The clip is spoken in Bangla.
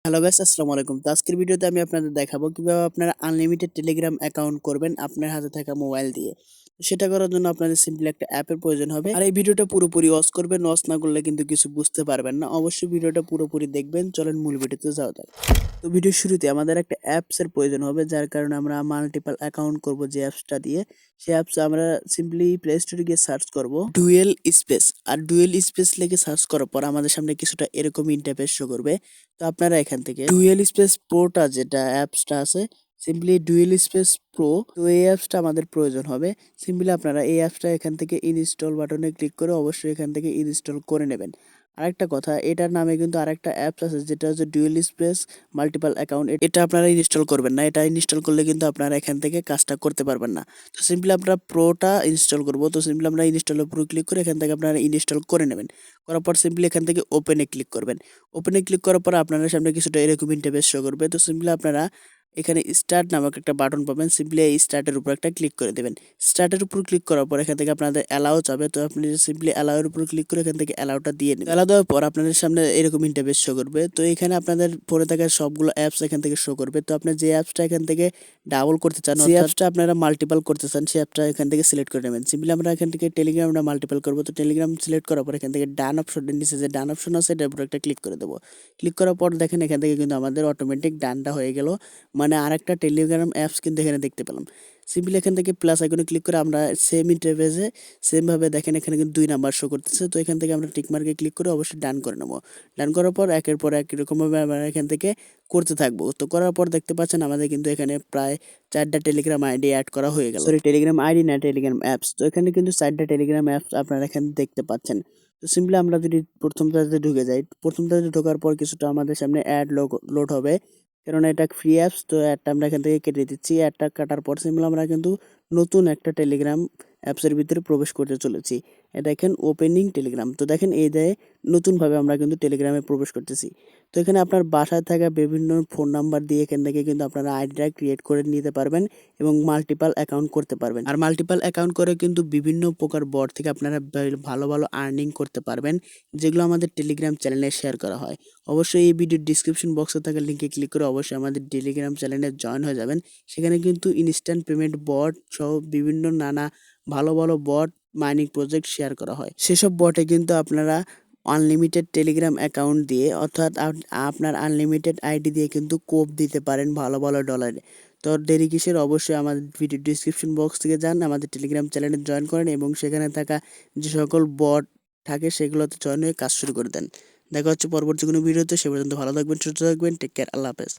হ্যালো গাইস, আসসালামু আলাইকুম। তো আজকের ভিডিওতে আমি আপনাদের দেখাবো কিভাবে আপনারা আনলিমিটেড টেলিগ্রাম অ্যাকাউন্ট করবেন আপনার হাতে থাকা মোবাইল দিয়ে। তো সেটা করার জন্য আপনাদের সিম্পলি একটা অ্যাপের প্রয়োজন হবে। আর এই ভিডিওটা পুরোপুরি ওয়াচ করবেন, ওয়াচ না করলে কিন্তু কিছু বুঝতে পারবেন না। অবশ্যই ভিডিওটা পুরোপুরি দেখবেন। চলেন মূল ভিডিওতে যাওয়া যাক। তো ভিডিওর শুরুতে আমাদের একটা অ্যাপসের প্রয়োজন হবে, যার কারণে আমরা মাল্টিপল অ্যাকাউন্ট করব যে অ্যাপসটা দিয়ে। সেই অ্যাপস আমরা সিম্পলি প্লে স্টোরে গিয়ে সার্চ করব ডুয়েল স্পেস। আর ডুয়েল স্পেস লিখে সার্চ করার পর আমাদের সামনে কিছুটা এরকম ইন্টারফেস শো করবে। তো আপনারা এখান থেকে ডুয়েল স্পেস প্রোটা যেটা অ্যাপসটা আছে, সিম্পলি ডুয়েল স্পেস প্রো, তো এই অ্যাপসটা আমাদের প্রয়োজন হবে। সিম্পলি আপনারা এই অ্যাপসটা এখান থেকে ইনস্টল বাটনে ক্লিক করে অবশ্যই এখান থেকে ইনস্টল করে নেবেন। আরেকটা কথা, এটার নামে কিন্তু আরেকটা অ্যাপস আছে যেটা হচ্ছে ডুয়েল স্পেস মাল্টিপল অ্যাকাউন্ট। এটা আপনারা ইনস্টল করবেন না, এটা ইনস্টল করলে কিন্তু আপনারা এখান থেকে কাজটা করতে পারবেন না। তো সিম্পলি আমরা প্রোটা ইনস্টল করব। তো সিম্পলি আমরা ইনস্টলের উপর ক্লিক করে এখান থেকে আপনারা ইনস্টল করে নেবেন। করার পর সিম্পলি এখান থেকে ওপেনে ক্লিক করবেন। ওপেনে ক্লিক করার পর আপনাদের সামনে কিছুটা এরকম ইন্টারফেস শো করবে। তো সিম্পলি আপনারা এখানে স্টার্ট নামক একটা বাটন পাবেন, সিম্পলি এই স্টার্টের উপর একটা ক্লিক করে দেবেন। স্টার্টের উপর ক্লিক করার পর এখান থেকে আপনাদের অ্যালাউ যাবে। তো আপনি সিম্পলি অ্যালাউ এর উপর ক্লিক করে এখান থেকে অ্যালাউটা দিয়ে নেবেন। অ্যালাউ দেওয়ার পর আপনাদের সামনে এরকম ইন্টারফেস শো করবে। তো এখানে আপনাদের পড়ে থাকা সবগুলো অ্যাপস এখান থেকে শো করবে। তো আপনি যে অ্যাপসটা এখান থেকে ডাবল করতে চান, যে অ্যাপসটা আপনারা মাল্টিপল করতে চান, সেই অ্যাপটা এখান থেকে সিলেক্ট করে নেবেন। সিম্পলি আমরা এখান থেকে টেলিগ্রামটা মাল্টিপল করবো। তো টেলিগ্রাম সিলেক্ট করার পর এখান থেকে ডান অপশনের নিচে যে ডান অপশন আছে এটার উপর একটা ক্লিক করে দেবো। ক্লিক করার পর দেখেন এখান থেকে কিন্তু আমাদের অটোমেটিক ডানটা হয়ে গেল, মানে আরেকটা টেলিগ্রাম অ্যাপস কিন্তু এখানে দেখতে পেলাম। সিম্পলি এখান থেকে প্লাস আইকনে ক্লিক করে আমরা সেম ইন্টারফেসে সেমভাবে দেখেন এখানে কিন্তু 2 নাম্বার শো করতেছে। তো এখান থেকে আমরা টিক মার্কে ক্লিক করে অবশ্যই ডান করে নেবো। ডান করার পর একের পর এক এরকমভাবে আমরা এখান থেকে করতে থাকবো। তো করার পর দেখতে পাচ্ছেন আমাদের কিন্তু এখানে প্রায় 4টা টেলিগ্রাম আইডি অ্যাড করা হয়ে গেল। সরি, টেলিগ্রাম আইডি না, টেলিগ্রাম অ্যাপস। তো এখানে কিন্তু 4টা টেলিগ্রাম অ্যাপস আপনারা এখানে দেখতে পাচ্ছেন। তো সিম্পলি আমরা যদি প্রথমটাতে ঢুকে যাই, প্রথমটাতে ঢোকার পর কিছুটা আমাদের সামনে অ্যাড লোড হবে, কেননা এটা ফ্রি অ্যাপস। তো অ্যাডটা আমরা এখান থেকে কেটে দিচ্ছি। অ্যাডটা কাটার পর সিম্পলি আমরা কিন্তু নতুন একটা টেলিগ্রাম অ্যাপসের ভিতরে প্রবেশ করতে চলেছি। এটা দেখেন ওপেনিং টেলিগ্রাম। তো দেখেন এই দেয় নতুনভাবে আমরা কিন্তু টেলিগ্রামে প্রবেশ করতেছি। তো এখানে আপনার বাসায় থাকা বিভিন্ন ফোন নাম্বার দিয়ে এখান থেকে কিন্তু আপনারা আইডিটা ক্রিয়েট করে নিতে পারবেন এবং মাল্টিপল অ্যাকাউন্ট করতে পারবেন। আর মাল্টিপল অ্যাকাউন্ট করে কিন্তু বিভিন্ন প্রকার বট থেকে আপনারা ভালো ভালো আর্নিং করতে পারবেন, যেগুলো আমাদের টেলিগ্রাম চ্যানেলে শেয়ার করা হয়। অবশ্যই এই ভিডিওর ডিসক্রিপশন বক্সে থাকা লিঙ্কে ক্লিক করে অবশ্যই আমাদের টেলিগ্রাম চ্যানেলে জয়েন হয়ে যাবেন। সেখানে কিন্তু ইনস্ট্যান্ট পেমেন্ট বট সহ বিভিন্ন নানা ভালো ভালো বট মাইনিং প্রজেক্ট শেয়ার করা হয়। সেসব বটে কিন্তু আপনারা আনলিমিটেড টেলিগ্রাম অ্যাকাউন্ট দিয়ে, অর্থাৎ আপনার আনলিমিটেড আইডি দিয়ে কিন্তু কোপ দিতে পারেন ভালো ভালো ডলারে। তো দেরি কিসের, অবশ্যই আমাদের ভিডিও ডিসক্রিপশন বক্স থেকে যান, আমাদের টেলিগ্রাম চ্যানেলে জয়েন করেন এবং সেখানে থাকা যে সকল বট থাকে সেগুলোতে জয়েন হয়ে কাজ শুরু করে দেন। দেখা হচ্ছে পরবর্তী কোনো ভিডিওতে। সে পর্যন্ত ভালো থাকবেন, সুস্থ থাকবেন। টেক কেয়ার, আল্লাহ হাফেজ।